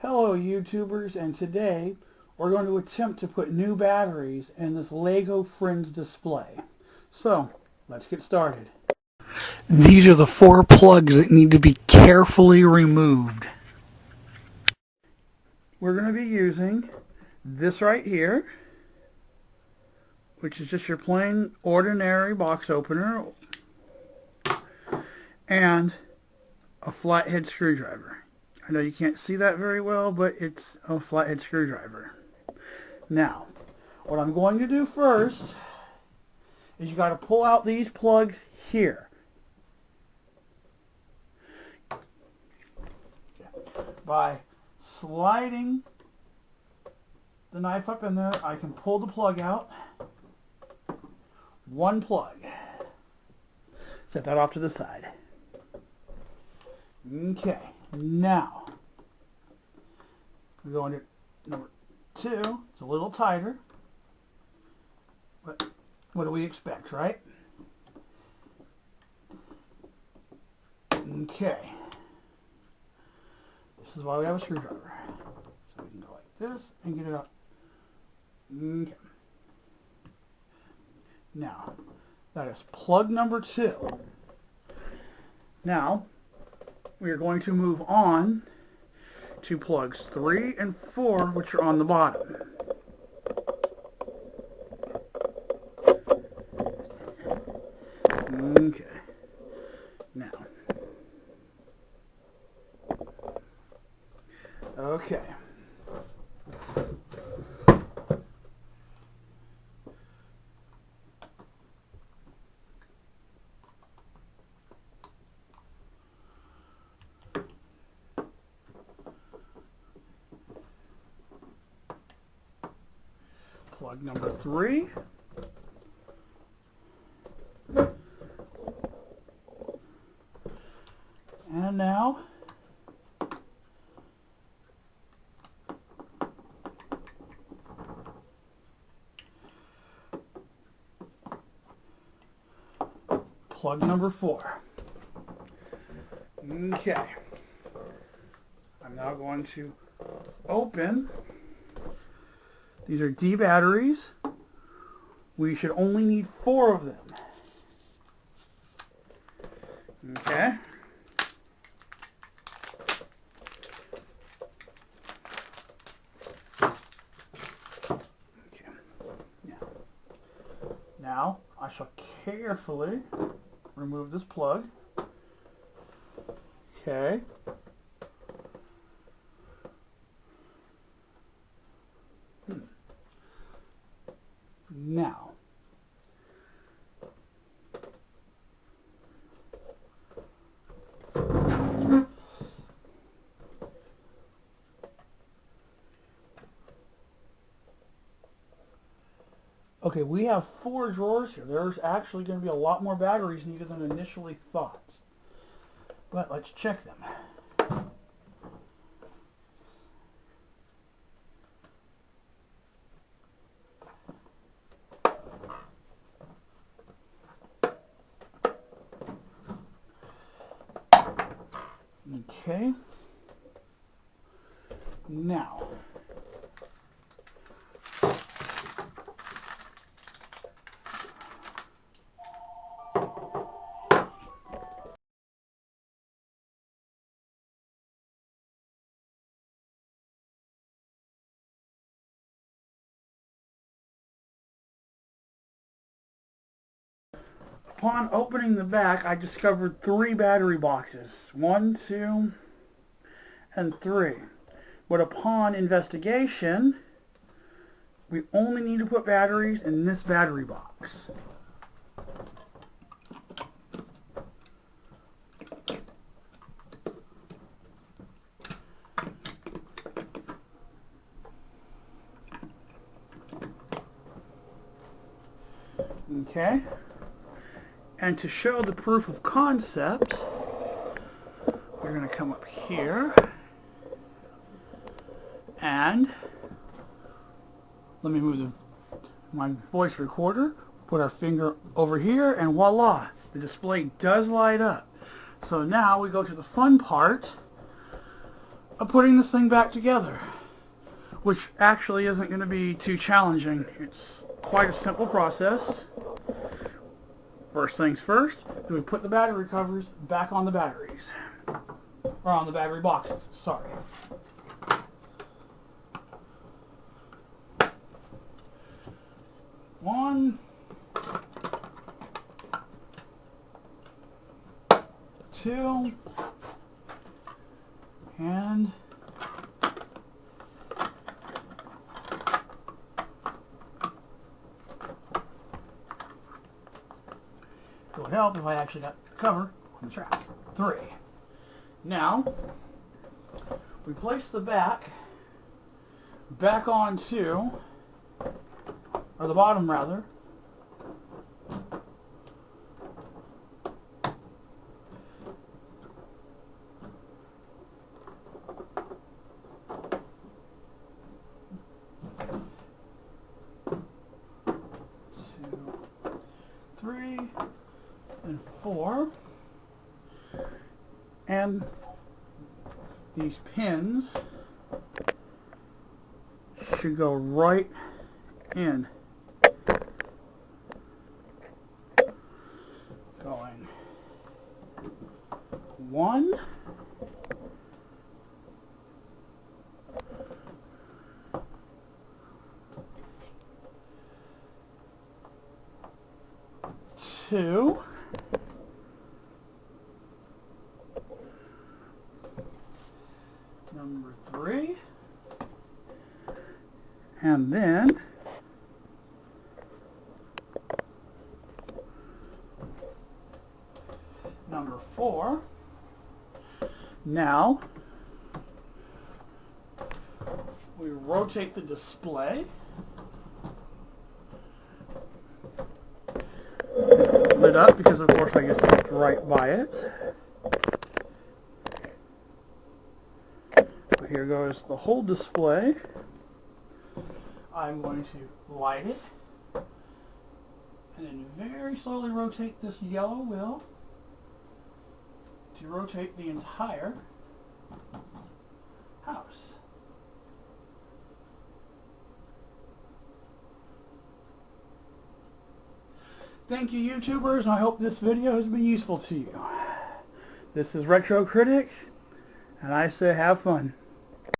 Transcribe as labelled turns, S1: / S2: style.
S1: Hello YouTubers, and today we're going to attempt to put new batteries in this Lego Friends display. So, let's get started. These are the 4 plugs that need to be carefully removed. We're going to be using this right here, which is just your plain ordinary box opener, and a flathead screwdriver. I know you can't see that very well, but it's a flathead screwdriver. Now, what I'm going to do first is you got to pull out these plugs here. By sliding the knife up in there, I can pull the plug out. One plug. Set that off to the side. Okay. Now, we go into number 2. It's a little tighter, but what do we expect, right? Okay. This is why we have a screwdriver. So we can go like this and get it out. Okay. Now, that is plug number 2. Now, we are going to move on to plugs 3 and 4, which are on the bottom. Okay. Now. Okay. Plug number 3. And now plug number 4. Okay. I'm now going to open. These are D batteries. We should only need 4 of them. Okay. Okay. Now I shall carefully remove this plug. Okay. Now, okay, we have 4 drawers here. There's actually going to be a lot more batteries needed than initially thought. But let's check them. Okay. Now, upon opening the back, I discovered 3 battery boxes. 1, 2, and 3. But upon investigation, we only need to put batteries in this battery box. Okay. And to show the proof of concept, we're going to come up here and let me move my voice recorder, put our finger over here, and voila, the display does light up. So now we go to the fun part of putting this thing back together, which actually isn't going to be too challenging. It's quite a simple process. First things first, we put the battery covers back on the batteries. Or on the battery boxes, sorry. One, two, and it would help if I actually got the cover on the track. 3. Now, we place the back onto, or the bottom rather, three, and 4, and these pins should go right in. Going 1, 2, number 3, and then number 4. Now we rotate the display, lid up because of course I just stepped right by it. So here goes the whole display. I'm going to light it and then very slowly rotate this yellow wheel to rotate the entire house. Thank you, YouTubers, and I hope this video has been useful to you. This is Retro Critic, and I say have fun.